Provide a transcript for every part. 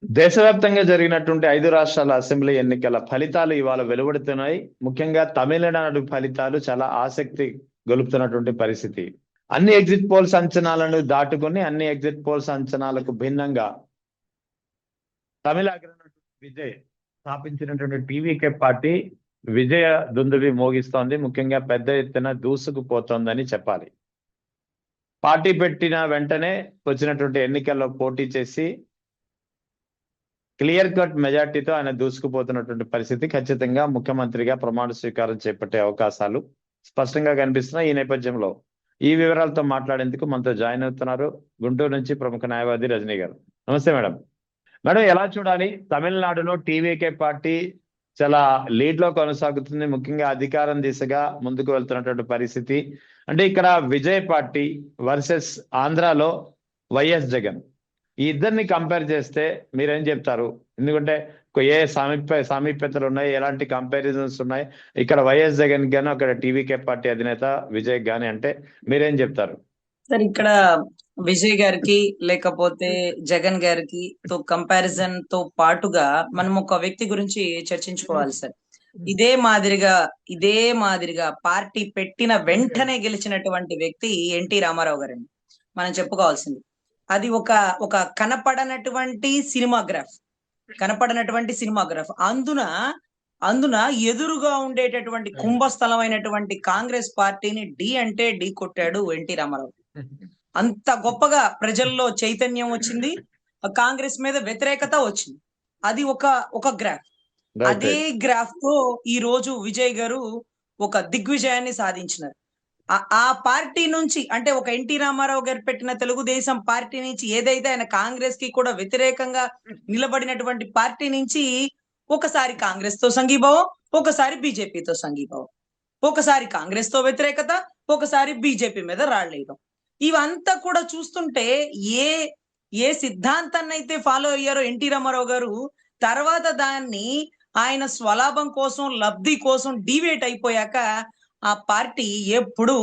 దేశవ్యాప్తంగా జరిగినటువంటి 5 రాష్ట్రాల అసెంబ్లీ ఎన్నికల ఫలితాలు ఇవాళ వెలువడుతున్నాయి. ముఖ్యంగా తమిళనాడు ఫలితాలు చాలా ఆసక్తి గొలుపుతున్నటువంటి పరిస్థితి. అన్ని ఎగ్జిట్ పోల్స్ అంచనాలను దాటుకొని అన్ని ఎగ్జిట్ పోల్స్ అంచనాలకు భిన్నంగా తమిళ అగ్రనటుడు విజయ్ స్థాపించినటువంటి టీవీకే పార్టీ విజయ దుందుబి మోగిస్తోంది. ముఖ్యంగా పెద్ద ఎత్తున దూసుకుపోతోందని చెప్పాలి. పార్టీ పెట్టిన వెంటనే వచ్చినటువంటి ఎన్నికల్లో పోటీ చేసి క్లియర్ కట్ మెజార్టీతో ఆయన దూసుకుపోతున్నటువంటి పరిస్థితి. ఖచ్చితంగా ముఖ్యమంత్రిగా ప్రమాణ స్వీకారం చేపట్టే అవకాశాలు స్పష్టంగా కనిపిస్తున్నాయి. ఈ నేపథ్యంలో ఈ వివరాలతో మాట్లాడేందుకు మనతో జాయిన్ అవుతున్నారు గుంటూరు నుంచి ప్రముఖ న్యాయవాది రజనీ గారు. నమస్తే మేడం. మేడం, ఎలా చూడాలి? తమిళనాడులో టీవీకే పార్టీ చాలా లీడ్ లో కొనసాగుతుంది. ముఖ్యంగా అధికారం దిశగా ముందుకు వెళ్తున్నటువంటి పరిస్థితి. అంటే ఇక్కడ విజయ్ పార్టీ వర్సెస్ ఆంధ్రాలో వైఎస్ జగన్, ఈ ఇద్దరిని కంపేర్ చేస్తే మీరేం చెప్తారు? ఎందుకంటే ఏ సామీప్యతలు ఉన్నాయి, ఎలాంటి కంపారిజన్స్ ఉన్నాయి? ఇక్కడ వైఎస్ జగన్ గాను, అక్కడ టీవీకే పార్టీ అధినేత విజయ్ గాని, అంటే మీరేం చెప్తారు? సార్, ఇక్కడ విజయ్ గారికి లేకపోతే జగన్ గారికి తో కంపారిజన్ తో పాటుగా మనం ఒక వ్యక్తి గురించి చర్చించుకోవాలి సార్. ఇదే మాదిరిగా పార్టీ పెట్టిన వెంటనే గెలిచినటువంటి వ్యక్తి ఎన్టీ రామారావు గారండి. మనం చెప్పుకోవాల్సింది అది ఒక కనపడనటువంటి సినిమాగ్రాఫ్. అందున ఎదురుగా ఉండేటటువంటి కుంభస్థలమైనటువంటి కాంగ్రెస్ పార్టీని డి అంటే ఢీ కొట్టాడు ఎన్టీ రామారావు. అంత గొప్పగా ప్రజల్లో చైతన్యం వచ్చింది, కాంగ్రెస్ మీద వ్యతిరేకత వచ్చింది. అది ఒక గ్రాఫ్. అదే గ్రాఫ్ తో ఈ రోజు విజయ్ గారు ఒక దిగ్విజయాన్ని సాధించినారు. ఆ పార్టీ నుంచి, అంటే ఒక ఎన్టీ రామారావు గారు పెట్టిన తెలుగుదేశం పార్టీ నుంచి, ఏదైతే ఆయన కాంగ్రెస్ కి కూడా వ్యతిరేకంగా నిలబడినటువంటి పార్టీ నుంచి ఒకసారి కాంగ్రెస్ తో సంఘీభావం, ఒకసారి బీజేపీతో సంఘీభావం, ఒకసారి కాంగ్రెస్ తో వ్యతిరేకత, ఒకసారి బీజేపీ మీద రాళ్లేయడం. ఇవంతా కూడా చూస్తుంటే ఏ సిద్ధాంతాన్ని అయితే ఫాలో అయ్యారో ఎన్టీ రామారావు గారు, తర్వాత దాన్ని ఆయన స్వలాభం కోసం, లబ్ధి కోసం డివేట్ అయిపోయాక ఆ పార్టీ ఎప్పుడు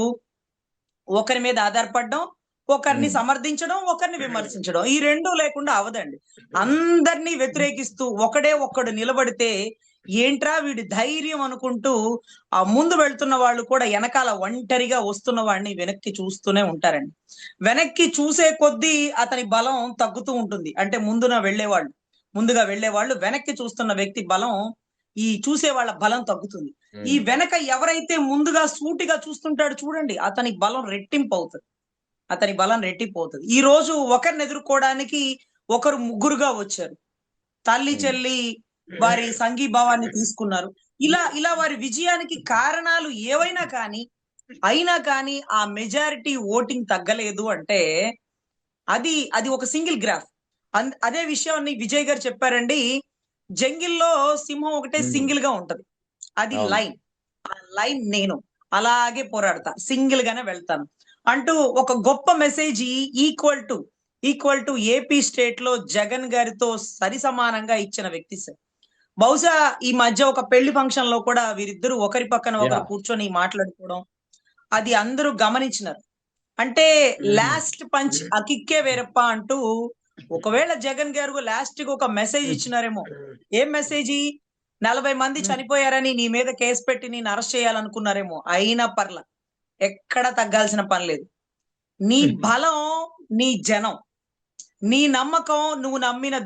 ఒకరి మీద ఆధారపడడం, ఒకరిని సమర్థించడం, ఒకరిని విమర్శించడం, ఈ రెండు లేకుండా అవదండి. అందరినీ వ్యతిరేకిస్తూ ఒక్కడు నిలబడితే ఏంట్రా వీడి ధైర్యం అనుకుంటూ ఆ ముందు వెళ్తున్న వాళ్ళు కూడా వెనకాల ఒంటరిగా వస్తున్న వాడిని వెనక్కి చూస్తూనే ఉంటారండి. వెనక్కి చూసే కొద్దీ అతని బలం తగ్గుతూ ఉంటుంది. అంటే ముందుగా వెళ్ళేవాళ్ళు వెనక్కి చూస్తున్న వ్యక్తి బలం, ఈ చూసే వాళ్ళ బలం తగ్గుతుంది. ఈ వెనక ఎవరైతే ముందుగా సూటిగా చూస్తుంటాడు చూడండి, అతని బలం రెట్టింపు అవుతుంది. ఈ రోజు ఒకరిని ఎదుర్కోవడానికి ఒకరు ముగ్గురుగా వచ్చారు. తల్లి చెల్లి వారి సంఘీభావాన్ని తీసుకున్నారు. ఇలా వారి విజయానికి కారణాలు ఏవైనా కానీ ఆ మెజారిటీ ఓటింగ్ తగ్గలేదు అంటే అది ఒక సింగిల్ గ్రాఫ్. అదే విషయాన్ని విజయ్ గారు చెప్పారండి. జంగిల్లో సింహం ఒకటే సింగిల్ గా ఉంటది, అది లైన్. ఆ లైన్ నేను అలాగే పోరాడతా, సింగిల్ గానే వెళ్తాను అంటూ ఒక గొప్ప message equal to AP state లో జగన్ గారితో సరి సమానంగా ఇచ్చిన వ్యక్తి సార్. బహుశా ఈ మధ్య ఒక పెళ్లి ఫంక్షన్ లో కూడా వీరిద్దరు ఒకరి పక్కన ఒకరు కూర్చొని మాట్లాడుకోవడం అది అందరూ గమనించినారు. అంటే లాస్ట్ పంచ్ అకిక్కే వేరప్ప అంటూ, ఒకవేళ జగన్ గారు లాస్ట్ కి ఒక మెసేజ్ ఇచ్చినారేమో. ఏం మెసేజ్? 40 మంది చనిపోయారని నీ మీద కేసు పెట్టి నేను అరెస్ట్ చేయాలనుకున్నారేమో. అయినా పర్ల, ఎక్కడ తగ్గాల్సిన పని లేదు. నీ బలం నీ జనం, నీ నమ్మకం నువ్వు నమ్మిన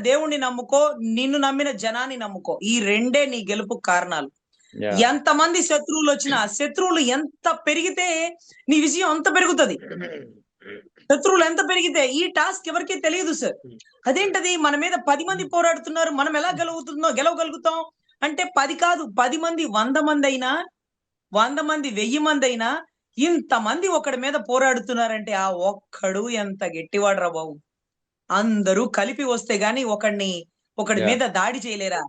దేవుడిని నమ్ముకో, నిన్ను నమ్మిన జనాన్ని నమ్ముకో. ఈ రెండే నీ గెలుపు కారణాలు. ఎంతమంది శత్రువులు వచ్చినా, శత్రువులు ఎంత పెరిగితే నీ విజయం అంత పెరుగుతుంది. శత్రువులు ఎంత పెరిగితే ఈ టాస్క్ ఎవరికీ తెలియదు సార్. అదేంటది, మన మీద 10 మంది పోరాడుతున్నారు, మనం ఎలా గెలవగలుగుతాం అంటే 10 కాదు, 10 మంది 100 మంది అయినా, 100 మంది 1000 మంది అయినా, ఇంతమంది ఒకడి మీద పోరాడుతున్నారంటే ఆ ఒక్కడు ఎంత గట్టివాడు రా బాబు. అందరూ కలిపి వస్తే గాని ఒకడి మీద దాడి చేయలేరా,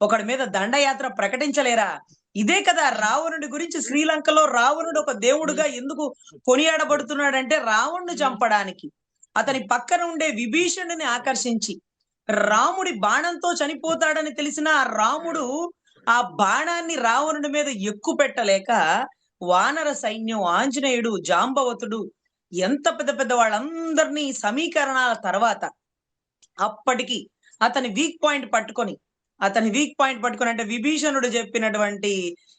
ఒకడి మీద దండయాత్ర ప్రకటించలేరా? ఇదే కదా రావణుడి గురించి. శ్రీలంకలో రావణుడు ఒక దేవుడుగా ఎందుకు కొనియాడబడుతున్నాడంటే, రావణుని చంపడానికి అతని పక్కన ఉండే విభీషణుని ఆకర్షించి, రాముడి బాణంతో చనిపోతాడని తెలిసిన రాముడు ఆ బాణాన్ని రావణుడి మీద ఎక్కువ పెట్టలేక వానర సైన్యం, ఆంజనేయుడు, జాంబవతుడు, ఎంత పెద్ద వాళ్ళందరినీ సమీకరణాల తర్వాత అప్పటికి అతని వీక్ పాయింట్ పట్టుకొని అంటే విభీషణుడు చెప్పినటువంటి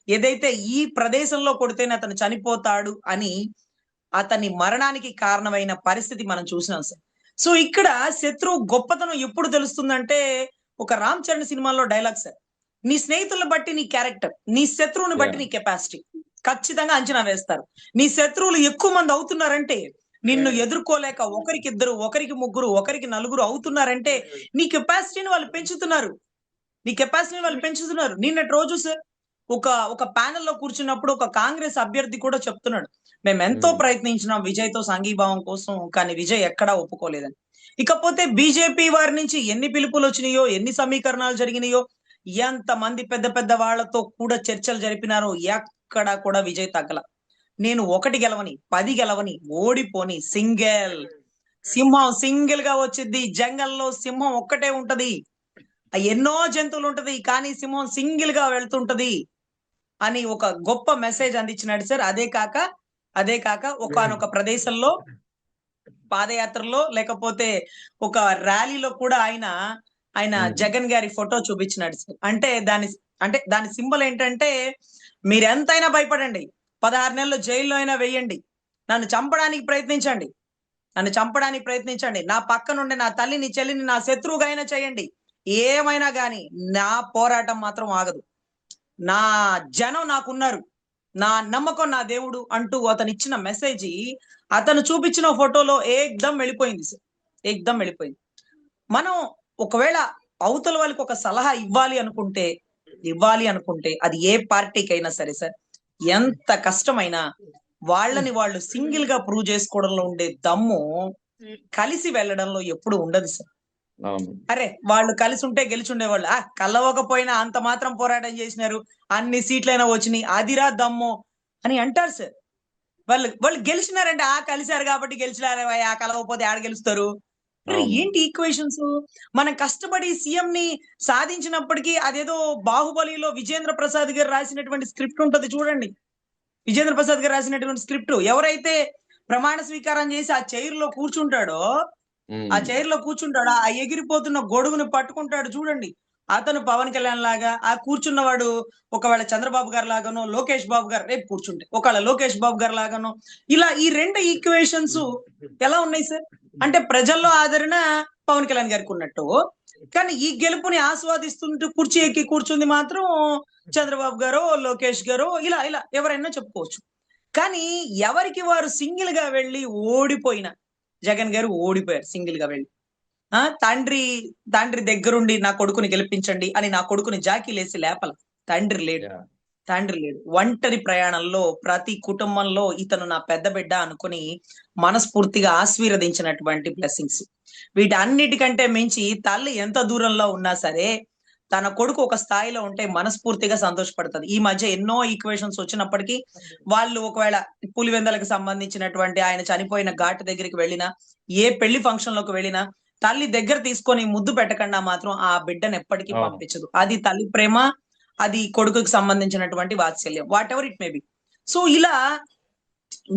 ఏదైతే ఈ ప్రదేశంలో కొడితేనే అతను చనిపోతాడు అని అతని మరణానికి కారణమైన పరిస్థితి మనం చూసినాం సార్. సో ఇక్కడ శత్రువు గొప్పతనం ఎప్పుడు తెలుస్తుందంటే ఒక రామ్ చరణ్ సినిమాలో డైలాగ్ సార్, నీ స్నేహితులను బట్టి నీ క్యారెక్టర్, నీ శత్రువుని బట్టి నీ కెపాసిటీ ఖచ్చితంగా అంచనా వేస్తారు. నీ శత్రువులు ఎక్కువ మంది అవుతున్నారంటే, నిన్ను ఎదుర్కోలేక ఒకరికిద్దరు, ఒకరికి ముగ్గురు, ఒకరికి నలుగురు అవుతున్నారంటే నీ కెపాసిటీని వాళ్ళు పెంచుతున్నారు. నిన్నటి రోజు సార్ ఒక ప్యానెల్ లో కూర్చున్నప్పుడు ఒక కాంగ్రెస్ అభ్యర్థి కూడా చెప్తున్నాడు, మేము ఎంతో ప్రయత్నించినాం విజయ్ తో సంఘీభావం కోసం, కానీ విజయ్ ఎక్కడా ఒప్పుకోలేదని. ఇకపోతే బీజేపీ వారి నుంచి ఎన్ని పిలుపులు వచ్చినాయో, ఎన్ని సమీకరణాలు జరిగినాయో, ఎంత మంది పెద్ద పెద్ద వాళ్ళతో కూడా చర్చలు జరిపినారో, ఎక్కడా కూడా విజయ్ తగ్గల. నేను 1 గెలవని 10 గెలవని ఓడిపోని సింహం సింగిల్ గా వచ్చింది. జంగల్లో సింహం ఒక్కటే ఉంటది, ఎన్నో జంతువులు ఉంటది, కానీ సింహం సింగిల్ గా వెళ్తుంటది అని ఒక గొప్ప మెసేజ్ అందించినాడు సార్. అదే కాక ఒకానొక ప్రదేశంలో పాదయాత్రలో లేకపోతే ఒక ర్యాలీలో కూడా ఆయన జగన్ గారి ఫోటో చూపించినాడు సార్. అంటే దాని సింబల్ ఏంటంటే, మీరెంతైనా భయపడండి, 16 నెలలు జైల్లో అయినా వెయ్యండి, నన్ను చంపడానికి ప్రయత్నించండి, నా పక్కనుండే నా తల్లిని చెల్లిని నా శత్రువుగా అయినా చేయండి, ఏమైనా గాని నా పోరాటం మాత్రం ఆగదు, నా జనం నాకున్నారు, నా నమ్మకం నా దేవుడు అంటూ అతను ఇచ్చిన మెసేజ్ అతను చూపించిన ఫోటోలో ఏకదం వెళ్ళిపోయింది సార్. మనం ఒకవేళ అవతల వాళ్ళకి ఒక సలహా ఇవ్వాలి అనుకుంటే అది ఏ పార్టీకైనా సరే సార్, ఎంత కష్టమైనా వాళ్ళని వాళ్ళు సింగిల్ గా ప్రూవ్ చేసుకోవడంలో ఉండే దమ్ము కలిసి వెళ్ళడంలో ఎప్పుడు ఉండదు సార్. అరే వాళ్ళు కలిసి ఉంటే గెలిచి ఉండేవాళ్ళు, కలవకపోయినా అంత మాత్రం పోరాటం చేసినారు, అన్ని సీట్లైనా వచ్చినాయి, అదిరా దమ్ము అని అంటారు సార్. వాళ్ళు గెలిచినారంటే కలిశారు కాబట్టి గెలిచినారు, కలవకపోతే ఆడ గెలుస్తారు. ఏంటి ఈక్వేషన్స్? మనం కష్టపడి సీఎం ని సాధించినప్పటికీ అదేదో బాహుబలిలో విజేంద్ర ప్రసాద్ గారు రాసినటువంటి స్క్రిప్ట్ ఉంటది చూడండి. విజేంద్ర ప్రసాద్ గారు రాసినటువంటి స్క్రిప్ట్, ఎవరైతే ప్రమాణ స్వీకారం చేసి ఆ చైర్ లో కూర్చుంటాడో, ఆ ఎగిరిపోతున్న గొడుగుని పట్టుకుంటాడు చూడండి, అతను పవన్ కళ్యాణ్ లాగా, ఆ కూర్చున్నవాడు ఒకవేళ చంద్రబాబు గారు లాగానో, లోకేష్ బాబు గారు రేపు కూర్చుంటే ఒకవేళ లోకేష్ బాబు గారు లాగానో, ఇలా ఈ 2 ఈక్వేషన్స్ ఎలా ఉన్నాయి సార్? అంటే ప్రజల్లో ఆదరణ పవన్ కళ్యాణ్ గారికి ఉన్నట్టు, కానీ ఈ గెలుపుని ఆస్వాదిస్తుంటూ కుర్చీ ఎక్కి కూర్చుంది మాత్రం చంద్రబాబు గారో, లోకేష్ గారో, ఇలా ఎవరైనా చెప్పుకోవచ్చు. కానీ ఎవరికి వారు సింగిల్ గా వెళ్ళి ఓడిపోయిన జగన్ గారు ఓడిపోయారు సింగిల్ గా వెళ్ళి. తండ్రి దగ్గరుండి నా కొడుకుని గెలిపించండి అని నా కొడుకుని జాకీలేసి లేపల. తండ్రి లేడు. ఒంటరి ప్రయాణంలో ప్రతి కుటుంబంలో ఇతను నా పెద్ద బిడ్డ అనుకుని మనస్ఫూర్తిగా ఆశీర్వదించినటువంటి బ్లెస్సింగ్స్. వీటన్నిటికంటే మించి తల్లి ఎంత దూరంలో ఉన్నా సరే తన కొడుకు ఒక స్థాయిలో ఉంటే మనస్ఫూర్తిగా సంతోషపడుతుంది. ఈ మధ్య ఎన్నో ఈక్వేషన్స్ వచ్చినప్పటికీ వాళ్ళు ఒకవేళ పులివెందలకు సంబంధించినటువంటి ఆయన చనిపోయిన ఘాట్ దగ్గరికి వెళ్ళినా, ఏ పెళ్లి ఫంక్షన్ లోకి వెళ్ళినా తల్లి దగ్గర తీసుకొని ముద్దు పెట్టకుండా మాత్రం ఆ బిడ్డను ఎప్పటికీ పంపించదు. అది తల్లి ప్రేమ, అది కొడుకుకి సంబంధించినటువంటి వాత్సల్యం, what ever it may be. So ఇలా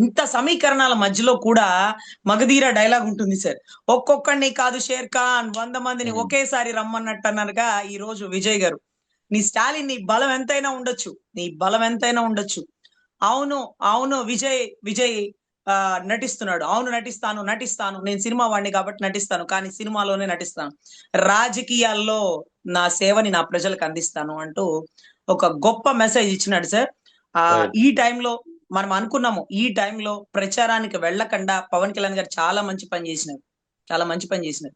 ఇంత సమీకరణాల మధ్యలో కూడా మగధీర డైలాగ్ ఉంటుంది సార్, ఒక్కొక్కడిని కాదు షేర్ ఖాన్ 100 మందిని ఒకేసారి రమ్మన్నట్టు అన్నారుగా ఈ రోజు విజయ్ గారు. నీ స్టాలిన్, నీ బలం ఎంతైనా ఉండొచ్చు, అవును విజయ్ నటిస్తున్నాడు, అవును నటిస్తాను, నేను సినిమా వాడిని కాబట్టి నటిస్తాను, కానీ సినిమాలోనే నటిస్తాను, రాజకీయాల్లో నా సేవని నా ప్రజలకు అందిస్తాను అంటూ ఒక గొప్ప మెసేజ్ ఇచ్చినాడు సార్. ఈ టైంలో మనం అనుకున్నాము, ఈ టైంలో ప్రచారానికి వెళ్ళకుండా పవన్ కళ్యాణ్ గారు చాలా మంచి పని చేసినారు.